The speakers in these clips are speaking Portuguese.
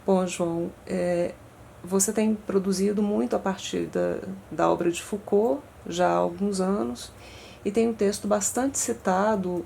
Bom, João, você tem produzido muito a partir da obra de Foucault já há alguns anos, e tem um texto bastante citado,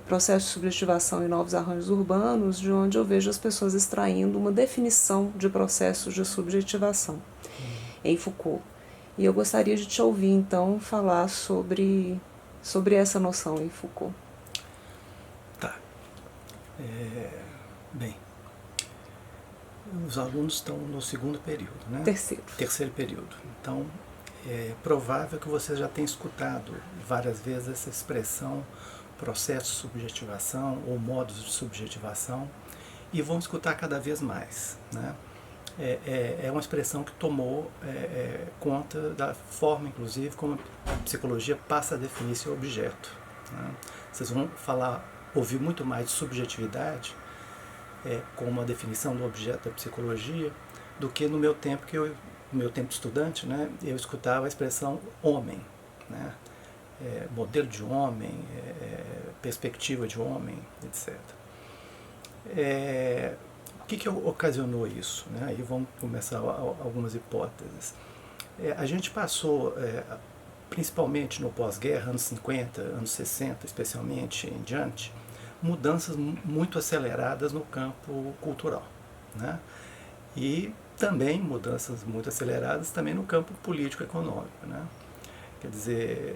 Processo de Subjetivação e Novos Arranjos Urbanos, de onde eu vejo as pessoas extraindo uma definição de processos de subjetivação em Foucault. E eu gostaria de te ouvir, então, falar sobre essa noção em Foucault. Tá. Bem, os alunos estão no segundo período, né? Terceiro período. Então, é provável que você já tenha escutado várias vezes essa expressão processo de subjetivação ou modos de subjetivação, e vão escutar cada vez mais, né? É uma expressão que tomou conta da forma, inclusive, como a psicologia passa a definir seu objeto, né? Vocês vão ouvir muito mais de subjetividade como a definição do objeto da psicologia do que no meu tempo, no meu tempo de estudante, né, eu escutava a expressão homem, né? Modelo de homem, perspectiva de homem, etc. O que ocasionou isso, né? Aí vamos começar algumas hipóteses. A gente passou, principalmente no pós-guerra, anos 50, anos 60, especialmente em diante, mudanças muito aceleradas no campo cultural, né? E também mudanças muito aceleradas também no campo político-econômico, né? Quer dizer,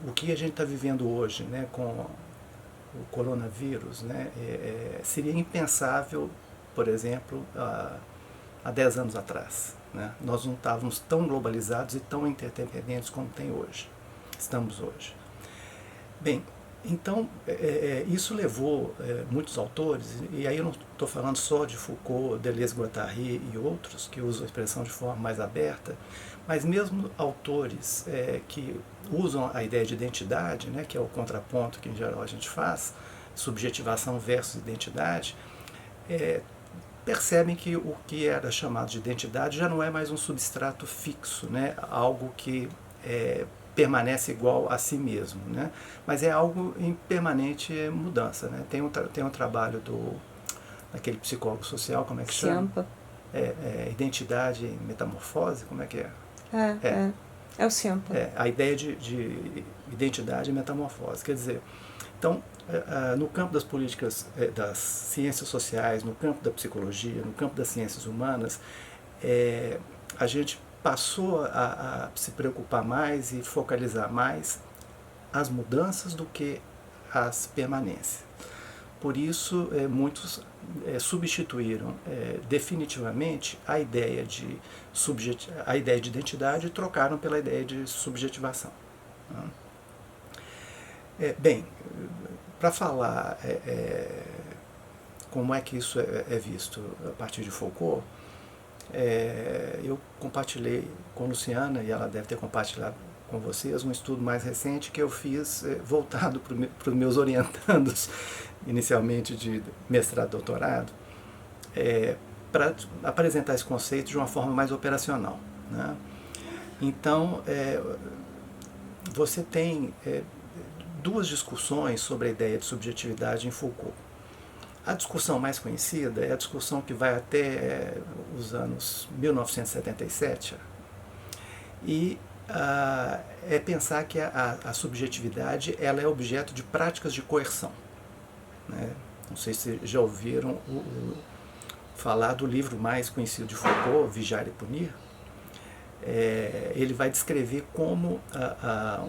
o que a gente está vivendo hoje, né, com o coronavírus, né, seria impensável, por exemplo, há 10 anos atrás, né? Nós não estávamos tão globalizados e tão interdependentes como estamos hoje. Bem, então, isso levou muitos autores, e aí eu não estou falando só de Foucault, Deleuze-Guattari e outros, que usam a expressão de forma mais aberta, mas mesmo autores que usam a ideia de identidade, né, que é o contraponto que em geral a gente faz, subjetivação versus identidade, percebem que o que era chamado de identidade já não é mais um substrato fixo, né, algo que permanece igual a si mesmo, né? Mas é algo em permanente mudança, né? Tem um trabalho daquele psicólogo social, como é que Ciampa. chama? Identidade e metamorfose, como é que é? É o Ciampa. A ideia de identidade e metamorfose. Quer dizer, então, no campo das políticas, das ciências sociais, no campo da psicologia, no campo das ciências humanas, a gente passou a se preocupar mais e focalizar mais as mudanças do que as permanências. Por isso, muitos substituíram definitivamente a ideia de identidade e trocaram pela ideia de subjetivação. Bem, para falar como é que isso é visto a partir de Foucault, eu compartilhei com a Luciana, e ela deve ter compartilhado com vocês, um estudo mais recente que eu fiz voltado para os meus orientandos, inicialmente de mestrado e doutorado, para apresentar esse conceito de uma forma mais operacional, né? Então, você tem duas discussões sobre a ideia de subjetividade em Foucault. A discussão mais conhecida é a discussão que vai até os anos 1977, e é pensar que a subjetividade ela é objeto de práticas de coerção, né? Não sei se já ouviram falar do livro mais conhecido de Foucault, Vigiar e Punir. Ele vai descrever como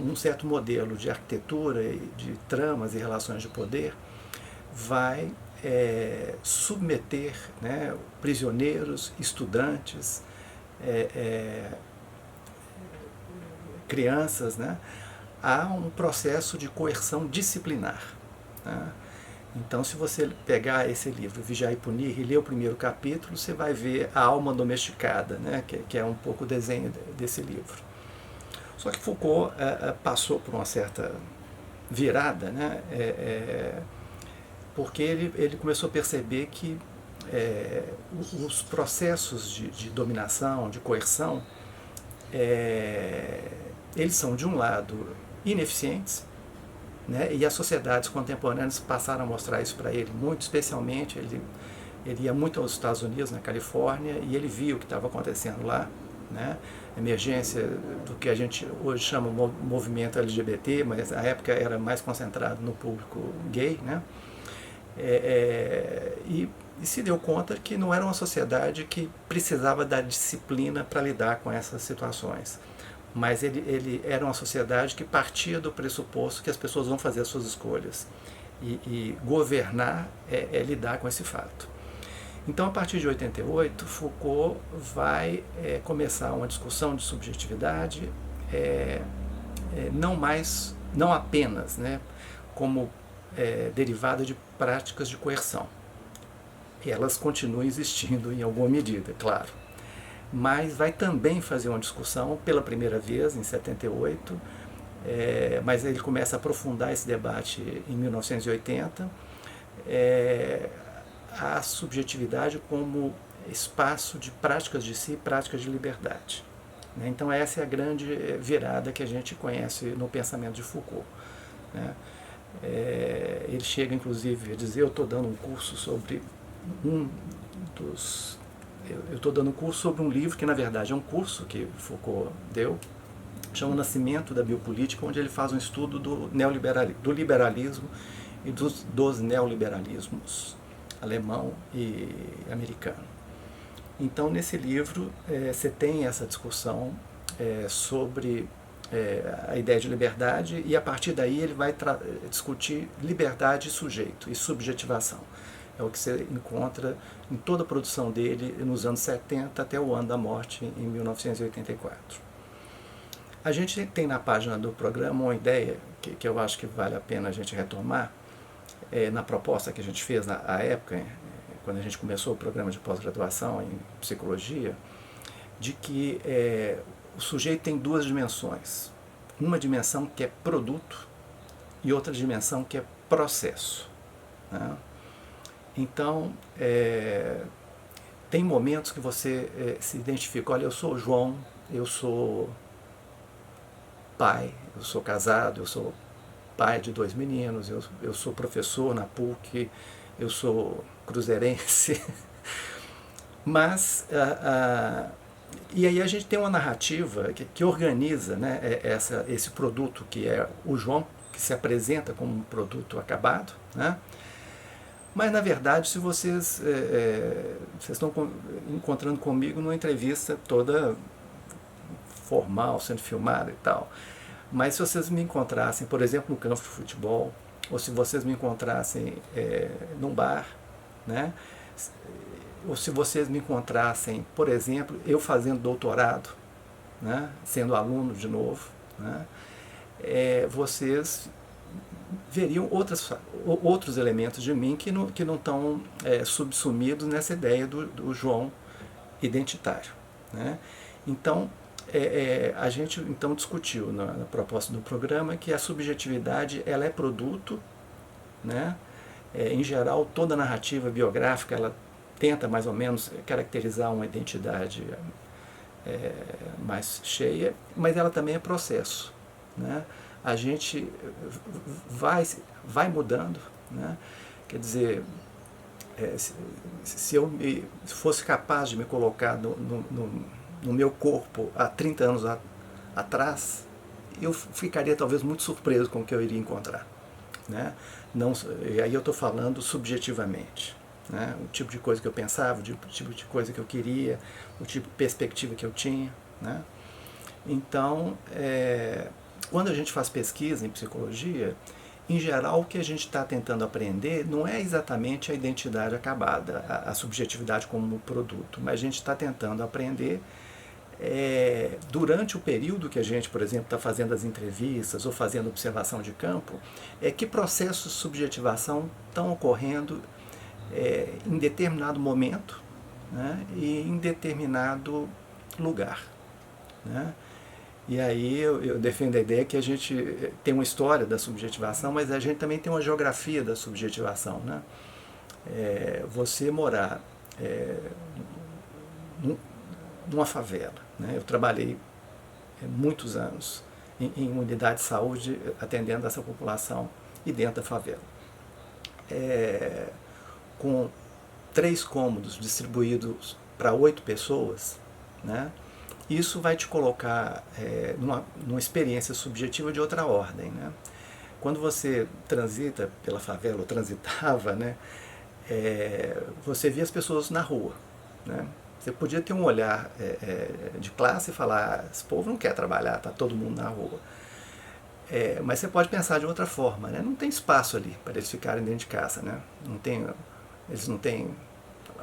um certo modelo de arquitetura, de tramas e relações de poder vai submeter, né, prisioneiros, estudantes, crianças, né, a um processo de coerção disciplinar, né? Então, se você pegar esse livro, Vigiar e Punir, e ler o primeiro capítulo, você vai ver a alma domesticada, né, que é um pouco o desenho desse livro. Só que Foucault passou por uma certa virada, né, porque ele começou a perceber que os processos de dominação, de coerção, eles são, de um lado, ineficientes, né, e as sociedades contemporâneas passaram a mostrar isso para ele muito, especialmente ele Ele ia muito aos Estados Unidos, na Califórnia, e ele via o que estava acontecendo lá, né? Emergência do que a gente hoje chama movimento LGBT, mas na época era mais concentrado no público gay, né? E se deu conta que não era uma sociedade que precisava da disciplina para lidar com essas situações, mas ele era uma sociedade que partia do pressuposto que as pessoas vão fazer as suas escolhas, e governar é lidar com esse fato. Então, a partir de 88, Foucault vai começar uma discussão de subjetividade, não apenas, né, como derivada de práticas de coerção. Elas continuam existindo em alguma medida, claro. Mas vai também fazer uma discussão, pela primeira vez, em 78, mas ele começa a aprofundar esse debate em 1980, a subjetividade como espaço de práticas de si, práticas de liberdade. Então essa é a grande virada que a gente conhece no pensamento de Foucault. Ele chega inclusive a dizer: eu estou dando um curso sobre um livro que na verdade é um curso que Foucault deu, chama O Nascimento da Biopolítica, onde ele faz um estudo do liberalismo e dos neoliberalismos alemão e americano. Então, nesse livro, você tem essa discussão sobre a ideia de liberdade, e a partir daí ele vai discutir liberdade e sujeito, e subjetivação. É o que você encontra em toda a produção dele nos anos 70 até o ano da morte, em 1984. A gente tem na página do programa uma ideia que eu acho que vale a pena a gente retomar, na proposta que a gente fez na época, quando a gente começou o programa de pós-graduação em psicologia, de que o sujeito tem duas dimensões. Uma dimensão que é produto e outra dimensão que é processo, né? Então, tem momentos que você se identifica: olha, eu sou o João, eu sou pai, eu sou casado, eu sou pai de 2 meninos, eu sou professor na PUC, eu sou cruzeirense. Mas, e aí a gente tem uma narrativa que organiza, né, esse produto que é o João, que se apresenta como um produto acabado, né? Mas, na verdade, se vocês estão encontrando comigo numa entrevista toda formal, sendo filmada e tal, mas se vocês me encontrassem, por exemplo, no campo de futebol, ou se vocês me encontrassem num bar, né? Ou se vocês me encontrassem, por exemplo, eu fazendo doutorado, né? Sendo aluno de novo, né? Vocês veriam outros elementos de mim que não estão subsumidos nessa ideia do João identitário, né? Então, a gente então discutiu na proposta do programa que a subjetividade ela é produto, né? Em geral, toda narrativa biográfica ela tenta mais ou menos caracterizar uma identidade mais cheia, mas ela também é processo, né? A gente vai mudando, né? Quer dizer, se eu fosse capaz de me colocar no meu corpo há 30 anos atrás, eu ficaria talvez muito surpreso com o que eu iria encontrar, né? Não, e aí eu estou falando subjetivamente, né? O tipo de coisa que eu pensava, o tipo de coisa que eu queria, o tipo de perspectiva que eu tinha, né? Então, quando a gente faz pesquisa em psicologia, em geral o que a gente está tentando aprender não é exatamente a identidade acabada, a subjetividade como produto, mas a gente está tentando aprender durante o período que a gente, por exemplo, está fazendo as entrevistas ou fazendo observação de campo, que processos de subjetivação estão ocorrendo em determinado momento, né, e em determinado lugar, né? E aí eu defendo a ideia que a gente tem uma história da subjetivação, mas a gente também tem uma geografia da subjetivação, né? Você morar numa favela, né? Eu trabalhei muitos anos em unidade de saúde atendendo essa população e dentro da favela, com 3 cômodos distribuídos para 8 pessoas, né? Isso vai te colocar numa experiência subjetiva de outra ordem, né? Quando você transita pela favela, ou transitava, né, você via as pessoas na rua, né? Você podia ter um olhar de classe e falar, esse povo não quer trabalhar, está todo mundo na rua. Mas você pode pensar de outra forma, né? Não tem espaço ali para eles ficarem dentro de casa, né? Eles não têm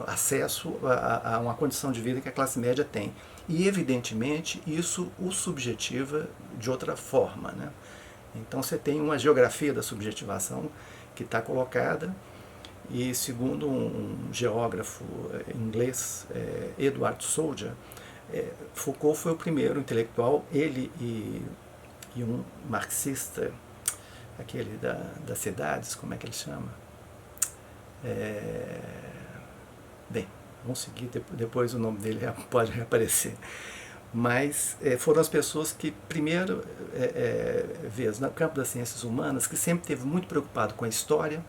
acesso a uma condição de vida que a classe média tem. E, evidentemente, isso o subjetiva de outra forma, né? Então você tem uma geografia da subjetivação que está colocada, e segundo um geógrafo inglês, Edward Soldier, Foucault foi o primeiro intelectual, ele e um marxista, aquele das cidades, como é que ele chama? Bem, vamos seguir, depois o nome dele pode reaparecer. Mas foram as pessoas que, primeiro vez, no campo das ciências humanas, que sempre esteve muito preocupado com a história,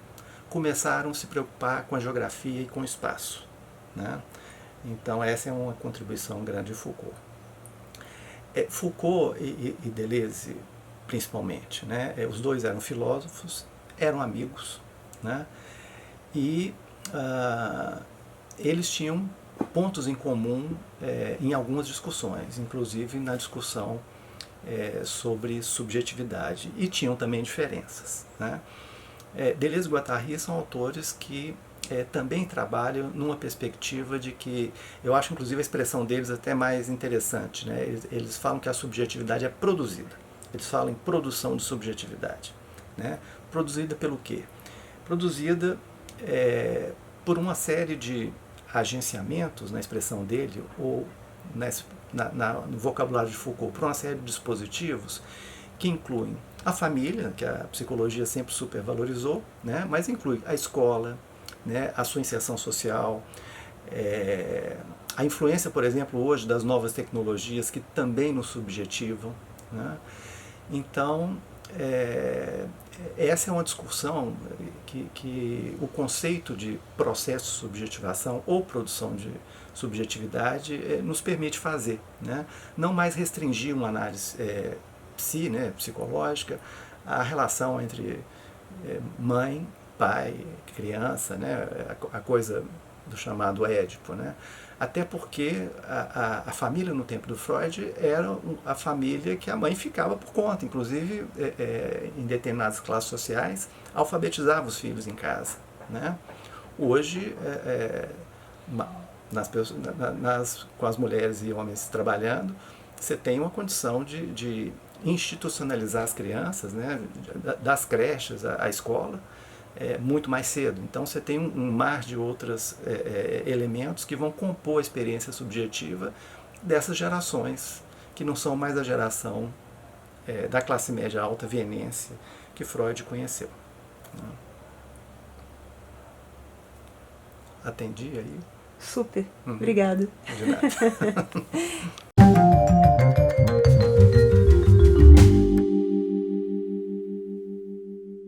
começaram a se preocupar com a geografia e com o espaço, né? Então essa é uma contribuição grande de Foucault. Foucault e Deleuze, principalmente, né? Os dois eram filósofos, eram amigos, né? E eles tinham pontos em comum em algumas discussões, inclusive na discussão sobre subjetividade, e tinham também diferenças, né? Deleuze e Guattari são autores que também trabalham numa perspectiva de que, eu acho inclusive a expressão deles até mais interessante, né? Eles falam que a subjetividade é produzida, eles falam em produção de subjetividade, né? Produzida pelo quê? Produzida por uma série de agenciamentos, na expressão dele, ou no vocabulário de Foucault, por uma série de dispositivos que incluem a família, que a psicologia sempre supervalorizou, né, mas inclui a escola, né, a sua inserção social, a influência, por exemplo, hoje das novas tecnologias que também nos subjetivam, né? Então, essa é uma discussão que o conceito de processo de subjetivação ou produção de subjetividade nos permite fazer, né? Não mais restringir uma análise né, psicológica à relação entre mãe, pai, criança, né? A coisa do chamado Édipo, né? Até porque a família no tempo do Freud era a família que a mãe ficava por conta, inclusive em determinadas classes sociais, alfabetizava os filhos em casa, né? Hoje, com as mulheres e homens trabalhando, você tem uma condição de institucionalizar as crianças, né? Das creches à escola, muito mais cedo. Então você tem um mar de outros elementos que vão compor a experiência subjetiva dessas gerações, que não são mais a geração da classe média alta vienense que Freud conheceu, né? Atendi aí? Super, obrigada. De nada.